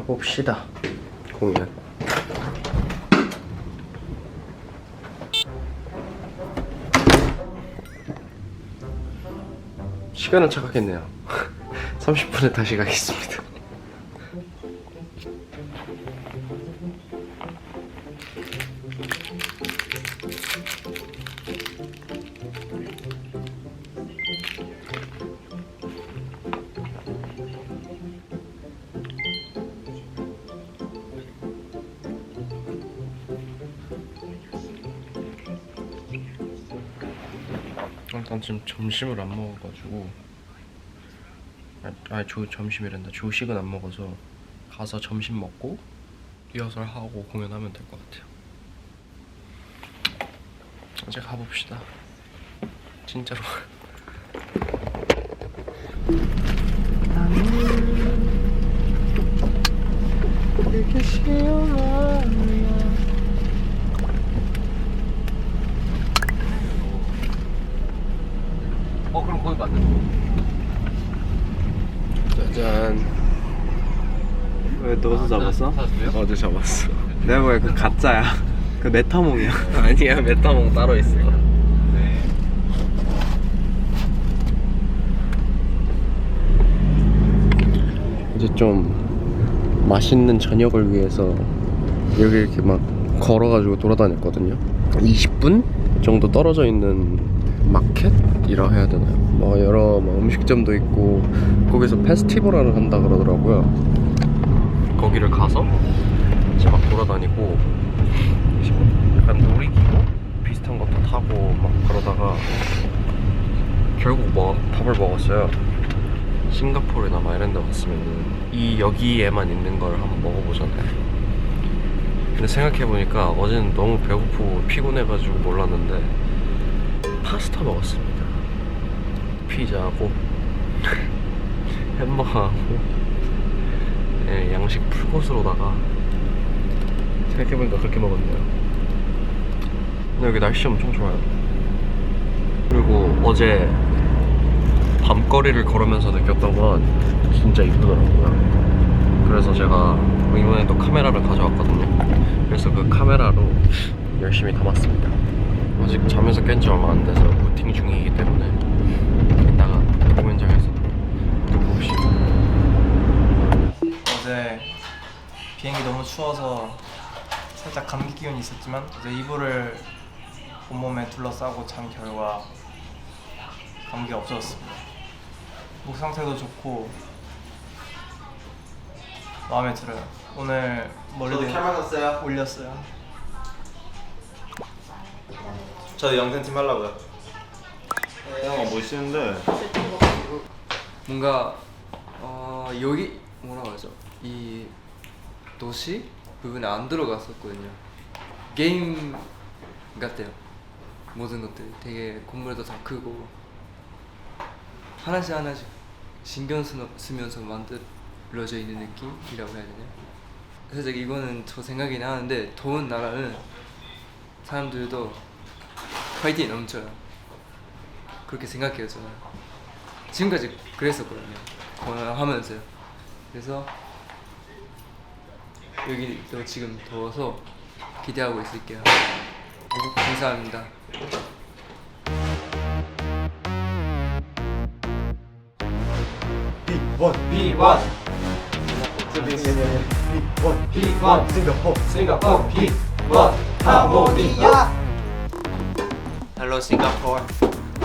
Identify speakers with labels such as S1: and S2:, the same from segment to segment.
S1: 가봅시다. 공연. 시간은 착각했네요. 30분에 다시 가겠습니다. 일단 지금 점심을 안 먹어가지고 점심이란다. 조식은 안 먹어서 가서 점심 먹고 리허설 하고 공연하면 될 것 같아요. 이제 가봅시다. 진짜로. 이렇게 그럼 거기 맞는 거. 짜잔.
S2: 왜 너도 잡았어?
S1: 어제 잡았어.
S2: 내가 보기엔 그 가짜야. 그 메타몽이야.
S1: 아니야, 메타몽 따로 있어. 이제 좀 맛있는 저녁을 위해서 여기 이렇게 막 걸어가지고 돌아다녔거든요. 20분 정도 떨어져 있는 마켓이라 해야 되나요? 뭐 여러 음식점도 있고 거기서 페스티벌을 한다 그러더라고요. 거기를 가서 이제 막 돌아다니고 약간 놀이기구 비슷한 것도 타고 막 그러다가 결국 밥을 먹었어요. 싱가포르나 막 이런 데 왔으면은 이 여기에만 있는 걸 한번 먹어보잖아요. 근데 생각해보니까 어제는 너무 배고프고 피곤해가지고 몰랐는데 파스타 먹었습니다. 피자하고 햄버거하고 양식 풀코스로다가 생각해보니까 그렇게 먹었네요. 근데 여기 날씨 엄청 좋아요. 그리고 어제 밤거리를 걸으면서 느꼈던 건 진짜 이쁘더라고요. 그래서 제가 이번에 또 카메라를 가져왔거든요. 그래서 그 카메라로 열심히 담았습니다. 아직 잠에서 깬 지 얼마 안 돼서 루팅 중이기 때문에 이따가 공연장에서 또 봅시다.
S3: 어제 비행기 너무 추워서 살짝 감기 기운이 있었지만 어제 이불을 온몸에 둘러싸고 잔 결과 감기가 없어졌습니다. 목 상태도 좋고 마음에 들어요. 오늘 멀리도 올렸어요.
S4: 저도 영상팀 하려고요.
S2: 형 멋있는데
S5: 뭔가 여기 뭐라고 하죠? 이 도시 부분에 안 들어갔었거든요. 게임 같아요. 모든 것들이 되게 건물도 다 크고 하나씩 하나씩 신경 쓰면서 만들어져 있는 느낌이라고 해야 되나요? 살짝 이거는 저 생각이 나는데 더운 나라는 사람들도 파이팅이 넘쳐요. 그렇게 생각해요 저는. 지금까지 그랬었거든요. 공연하면서요. 그래서 여기도 지금 더워서 기대하고 있을게요. 감사합니다.
S3: B1 싱가포르 B1 하모니아.
S4: Hello Singapore.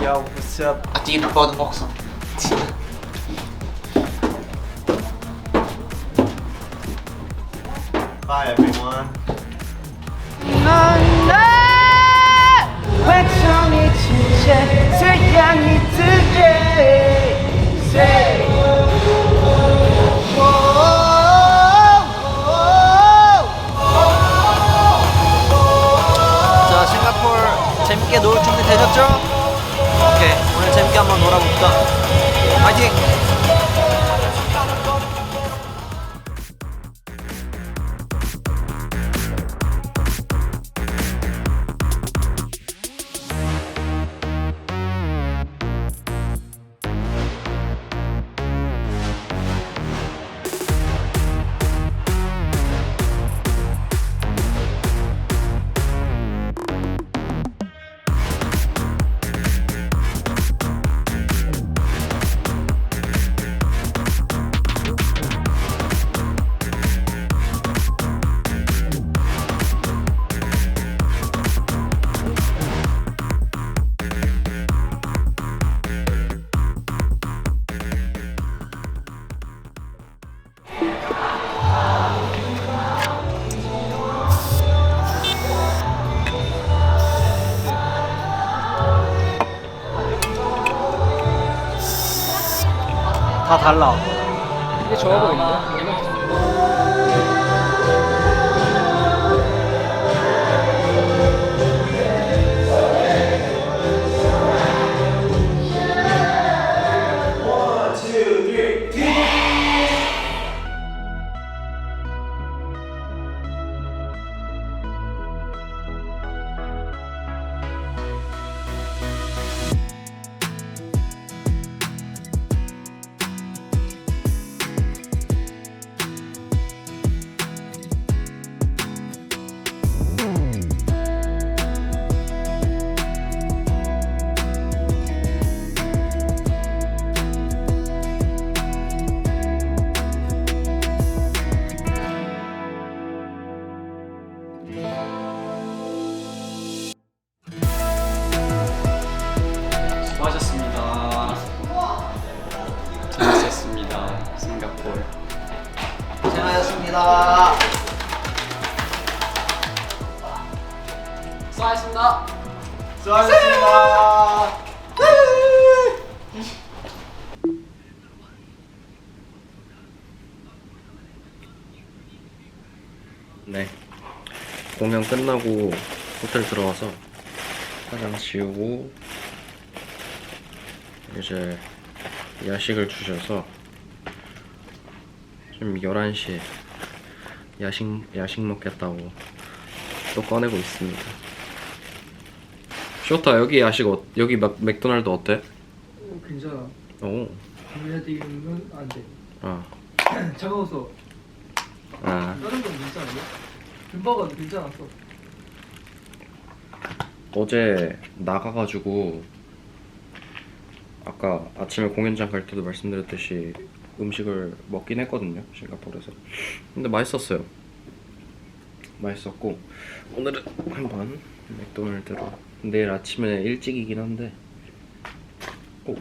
S3: Yo, what's up?
S4: I did for the box. Bye everyone.
S6: 자, 싱가포르 재밌게 놀 준비 되셨죠? 오케이, 오늘 재밌게 한번 놀아봅시다. 파이팅!
S3: 다 달라.
S5: 이게 좋아보이는데?
S3: 수고하셨습니다. 재밌었습니다. 싱가포르.
S6: 고생하셨습니다.
S3: 수고하셨습니다.
S6: 수고하셨습니다.
S1: 네, 공연 끝나고 호텔 들어와서 화장 지우고 이제 야식을 주셔서 지금 11시에 야식 먹겠다고 또 꺼내고 있습니다. 쇼타, 여기 야식 여기 맥도날드 어때?
S5: 괜찮아.
S1: 오.
S5: 해야 되는 건 안 돼.
S1: 아.
S5: 차가워서
S1: 아.
S5: 다른 건 괜찮은데? 김밥은 괜찮았어.
S1: 어제 나가가지고 아까 아침에 공연장 갈 때도 말씀드렸듯이 음식을 먹긴 했거든요, 싱가포르에서. 근데 맛있었어요. 맛있었고 오늘은 한번 맥도날드로, 내일 아침에 일찍이긴 한데 꼭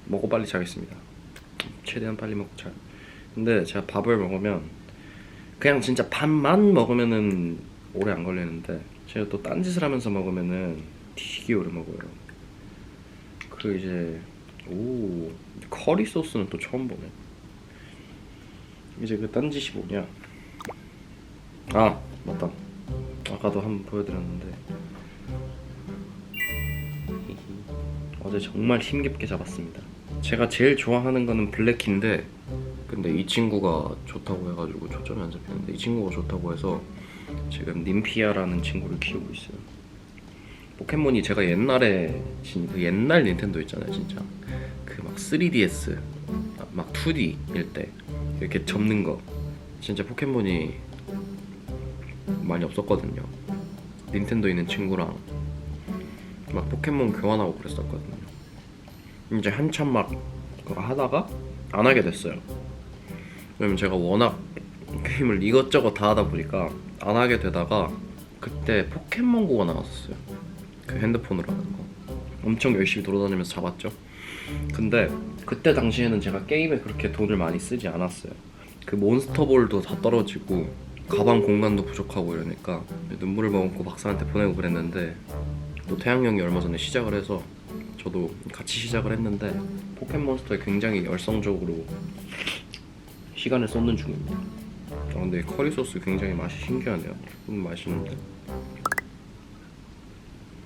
S1: 먹고 빨리 자겠습니다. 최대한 빨리 먹고 자요. 근데 제가 밥을 먹으면 그냥 진짜 밥만 먹으면은 오래 안 걸리는데 제가 또 딴짓을 하면서 먹으면은 되게 오래 먹어요. 그 이제 커리 소스는 또 처음 보네. 이제 그 딴짓이 뭐냐, 아 맞다, 아까도 한번 보여드렸는데 어제 정말 힘겹게 잡았습니다. 제가 제일 좋아하는 거는 블랙키인데 근데 이 친구가 좋다고 해가지고 초점이 안 잡히는데, 이 친구가 좋다고 해서 지금 님피아라는 친구를 키우고 있어요. 포켓몬이 제가 옛날에 그 옛날 닌텐도 있잖아요, 진짜 그 막 3DS 막 2D일 때 이렇게 접는 거, 진짜 포켓몬이 많이 없었거든요. 닌텐도 있는 친구랑 막 포켓몬 교환하고 그랬었거든요. 이제 한참 막 그거 하다가 안 하게 됐어요. 왜냐면 제가 워낙 게임을 이것저것 다 하다 보니까 안 하게 되다가 그때 포켓몬고가 나왔었어요. 그 핸드폰으로 하는 거 엄청 열심히 돌아다니면서 잡았죠. 근데 그때 당시에는 제가 게임에 그렇게 돈을 많이 쓰지 않았어요. 그 몬스터볼도 다 떨어지고 가방 공간도 부족하고 이러니까 눈물을 머금고 박사한테 보내고 그랬는데, 또 태양 형이 얼마 전에 시작을 해서 저도 같이 시작을 했는데 포켓몬스터에 굉장히 열성적으로 시간을 쏟는 중입니다. 근데 커리 소스 굉장히 맛이 신기하네요. 맛있는데.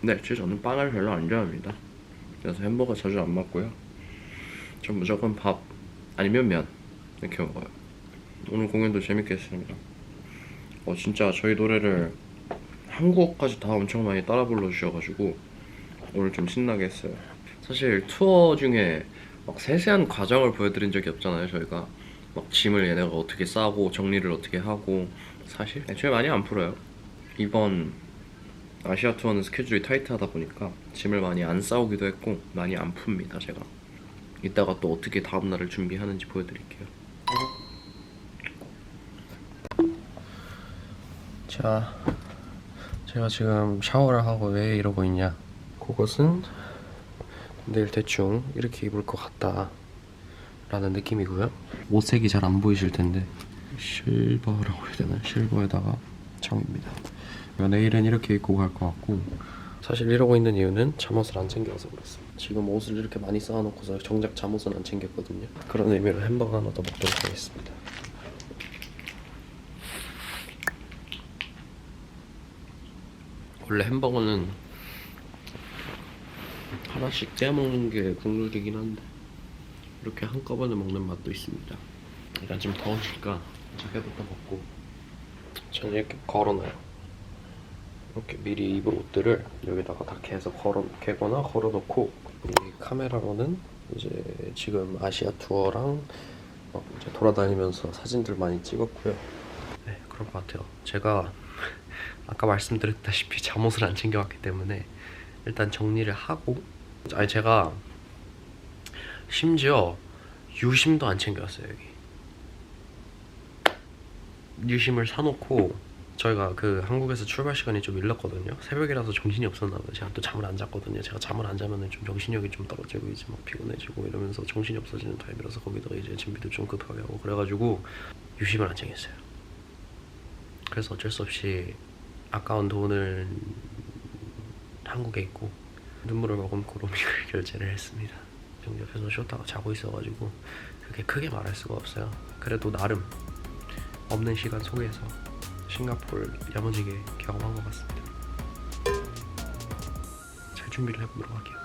S1: 네, 저는 빵을 별로 안 좋아합니다. 그래서 햄버거 자주 안 먹고요. 전 무조건 밥 아니면 면 이렇게 먹어요. 오늘 공연도 재밌게 했습니다. 진짜 저희 노래를 한국어까지 다 엄청 많이 따라 불러주셔가지고 오늘 좀 신나게 했어요. 사실 투어 중에 막 세세한 과정을 보여드린 적이 없잖아요. 저희가 막 짐을 얘네가 어떻게 싸고 정리를 어떻게 하고, 사실 애초에 많이 안 풀어요. 이번 아시아 투어는 스케줄이 타이트하다 보니까 짐을 많이 안 싸오기도 했고 많이 안 풉니다. 제가 이따가 또 어떻게 다음날을 준비하는지 보여드릴게요. 자, 제가 지금 샤워를 하고 왜 이러고 있냐, 그것은 내일 대충 이렇게 입을 것 같다 라는 느낌이고요. 옷색이 잘 안 보이실 텐데 실버라고 해야 되나? 실버에다가 청입니다. 내일은 이렇게 입고 갈 것 같고, 사실 이러고 있는 이유는 잠옷을 안 챙겨와서 그렇습니다. 지금 옷을 이렇게 많이 쌓아놓고서 정작 잠옷은 안 챙겼거든요. 그런 의미로 햄버거 하나 더 먹도록 하겠습니다. 원래 햄버거는 하나씩 떼어 먹는 게 국룰이긴 한데 이렇게 한꺼번에 먹는 맛도 있습니다. 일단 좀 더우니까 자켓부터 벗고 저는 이렇게 걸어놔요. 이렇게 미리 입을 옷들을 여기다가 다 개거나 걸어놓고 이 카메라로는 이제 지금 아시아 투어랑 이제 돌아다니면서 사진들 많이 찍었고요. 네, 그럴 것 같아요. 제가 아까 말씀드렸다시피 잠옷을 안 챙겨왔기 때문에 일단 정리를 하고, 아니 제가 심지어 유심도 안 챙겨왔어요. 여기 유심을 사놓고 저희가 그 한국에서 출발 시간이 좀 일렀거든요. 새벽이라서 정신이 없었나 봐요. 제가 또 잠을 안 잤거든요. 제가 잠을 안 자면은 좀 정신력이 좀 떨어지고 이제 막 피곤해지고 이러면서 정신이 없어지는 타입이라서 거기다가 이제 준비도 좀 급하게 하고 그래가지고 유심을 안 챙겼어요. 그래서 어쩔 수 없이 아까운 돈을 한국에 있고 눈물을 머금고 로밍을 결제를 했습니다. 좀 옆에서 쉬었다가 자고 있어가지고 그렇게 크게 말할 수가 없어요. 그래도 나름 없는 시간 속에서 싱가포르 야무지게 경험한 것 같습니다. 잘 준비를 해보도록 할게요.